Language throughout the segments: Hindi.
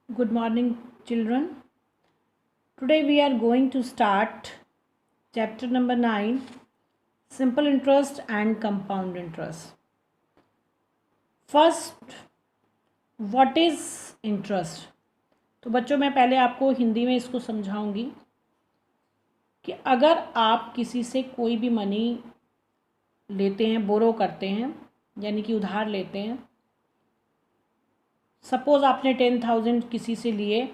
Good morning, children. Today we are going to start chapter number 9, Simple Interest and Compound Interest. First, what is interest? तो बच्चों मैं पहले आपको हिंदी में इसको समझाऊंगी कि अगर आप किसी से कोई भी मनी लेते हैं, बोरो करते हैं, यानी कि उधार लेते हैं, सपोज़ आपने 10,000 किसी से लिए,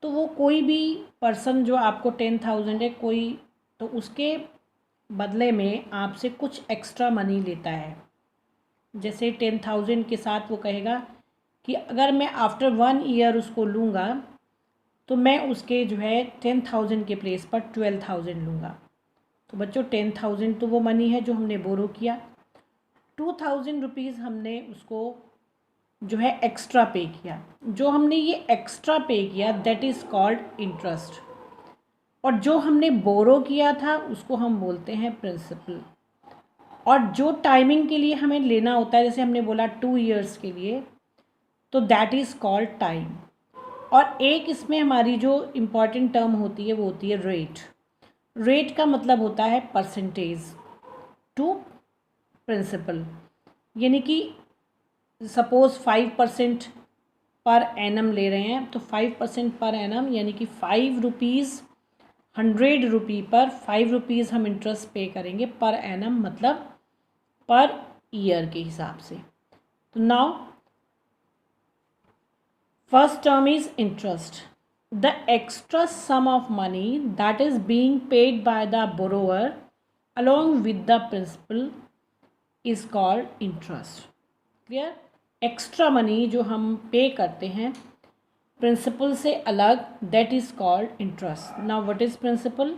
तो वो कोई भी पर्सन जो आपको 10,000 है कोई, तो उसके बदले में आपसे कुछ एक्स्ट्रा मनी लेता है। जैसे 10,000 के साथ वो कहेगा कि अगर मैं आफ्टर 1 ईयर उसको लूँगा तो मैं उसके जो है 10,000 के प्लेस पर 12,000 लूँगा। तो बच्चों 10,000 तो वो मनी है जो हमने बोरो किया, 2,000 रुपीज़ हमने उसको जो है एक्स्ट्रा पे किया। जो हमने ये एक्स्ट्रा पे किया दैट इज़ कॉल्ड इंटरेस्ट, और जो हमने बोरो किया था उसको हम बोलते हैं प्रिंसिपल। और जो टाइमिंग के लिए हमें लेना होता है, जैसे हमने बोला 2 ईयर्स के लिए, तो दैट इज़ कॉल्ड टाइम। और एक इसमें हमारी जो इम्पॉर्टेंट टर्म होती है वो होती है रेट। रेट का मतलब होता है परसेंटेज टू प्रिंसिपल, यानी कि सपोज़ 5% पर एनम ले रहे हैं, तो 5% पर एनम यानी कि 5 रुपीज़ 100 रुपये पर 5 रुपीज़ हम इंटरेस्ट पे करेंगे पर एनम, मतलब पर ईयर के हिसाब से। तो now first term is interest. The extra sum of money that is being paid by the borrower along with the principal is called interest. Clear? Extra money जो हम पे करते हैं प्रिंसिपल से अलग, that is called interest. Now what is principal?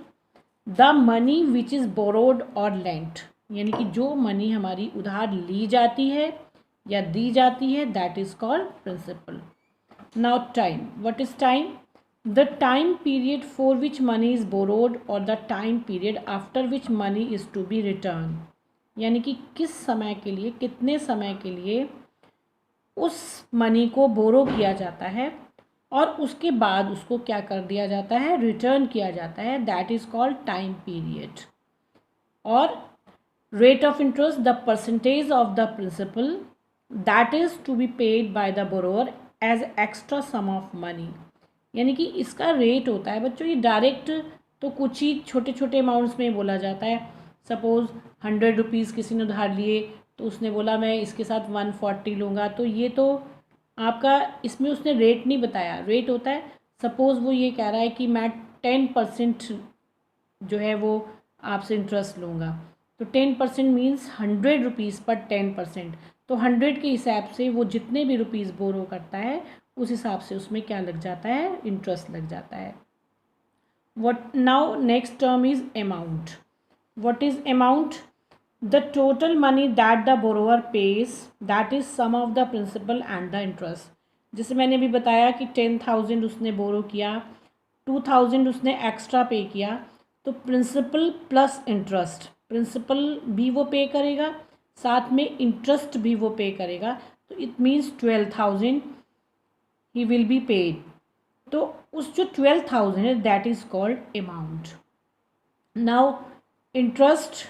The money which is borrowed और लेंट, यानी कि जो मनी हमारी उधार ली जाती है या दी जाती है, that is called principal. Now time, what is time? The time period for which money is borrowed और the time period after which money is to be return, यानी कि किस समय के लिए, कितने समय के लिए उस मनी को बोरो किया जाता है और उसके बाद उसको क्या कर दिया जाता है, रिटर्न किया जाता है, that is called time period. और rate of interest, the percentage of the principal that is to be paid by the borrower as extra sum of money, यानी कि इसका रेट होता है बच्चों, ये डायरेक्ट तो कुछ ही छोटे छोटे अमाउंट्स में बोला जाता है। सपोज़ 100 रुपीज़ किसी ने उधार लिए, तो उसने बोला मैं इसके साथ 140 लूँगा, तो ये तो आपका, इसमें उसने रेट नहीं बताया। रेट होता है, सपोज़ वो ये कह रहा है कि मैं 10% जो है वो आपसे इंटरेस्ट लूँगा, तो 10% मीन्स 100 रुपीज़ पर 10%, तो 100 के हिसाब से वो जितने भी रुपीज़ बोरो करता है उस हिसाब से उसमें क्या लग जाता है, इंटरेस्ट लग जाता है। What now next term is amount. What is amount? The total money that the borrower pays, that is sum of the principal and the interest. जैसे मैंने अभी बताया कि 10,000 उसने बोरो किया, 2,000 उसने एक्स्ट्रा पे किया, तो प्रिंसिपल प्लस इंटरेस्ट, प्रिंसिपल भी वो पे करेगा, साथ में इंटरेस्ट भी वो पे करेगा, तो it means 12,000 he will be paid. तो उस जो 12,000 है that is called amount. Now interest,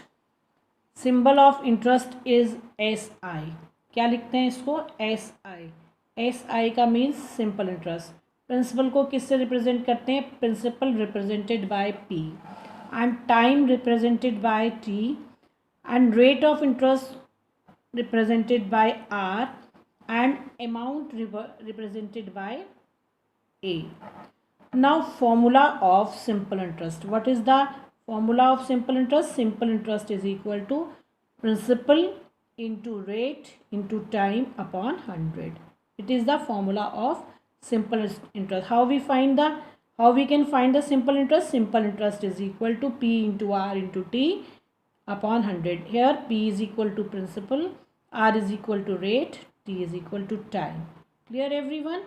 symbol of interest is S I. क्या लिखते हैं इसको? S I. एस आई का मीन्स सिंपल इंटरेस्ट। प्रिंसिपल को किससे रिप्रेजेंट करते हैं? Principal represented by P and time represented by T and rate of interest represented by R and amount represented by A. Now formula of simple interest. What is the formula of simple interest? Simple interest is equal to principal into rate into time upon 100. It is the formula of simple interest. How we can find the simple interest? Simple interest is equal to P into R into T upon 100. Here P is equal to principal, R is equal to rate, T is equal to time. Clear everyone?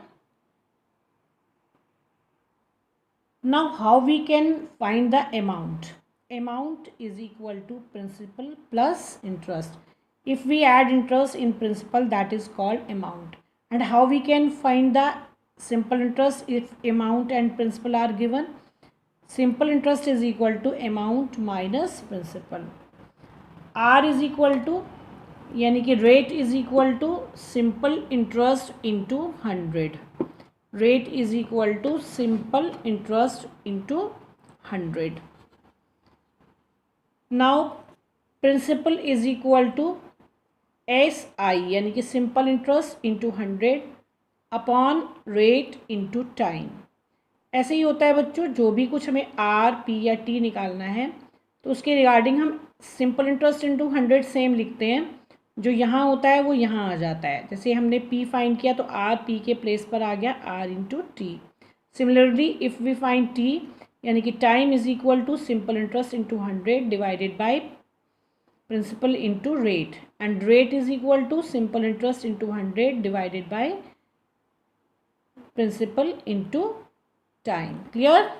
Now how we can find the amount? Amount is equal to principal plus interest. If we add interest in principal, that is called amount. And how we can find the simple interest if amount and principal are given. Simple interest is equal to amount minus principal. R is equal to यानी कि rate is equal to simple interest into 100. Rate is equal to simple interest into 100. Now principal is equal to S I यानी कि simple interest into 100 upon rate into time. ऐसे ही होता है बच्चों, जो भी कुछ हमें आर पी या टी निकालना है तो उसके रिगार्डिंग हम सिंपल इंटरेस्ट इंटू 100 सेम लिखते हैं. जो यहाँ होता है वो यहाँ आ जाता है. जैसे हमने P फाइंड किया तो R P के प्लेस पर आ गया R into T. Similarly if we find T यानी कि time is equal to simple interest into 100 divided by principal into rate, and rate is equal to simple interest into 100 divided by principal into time. Clear?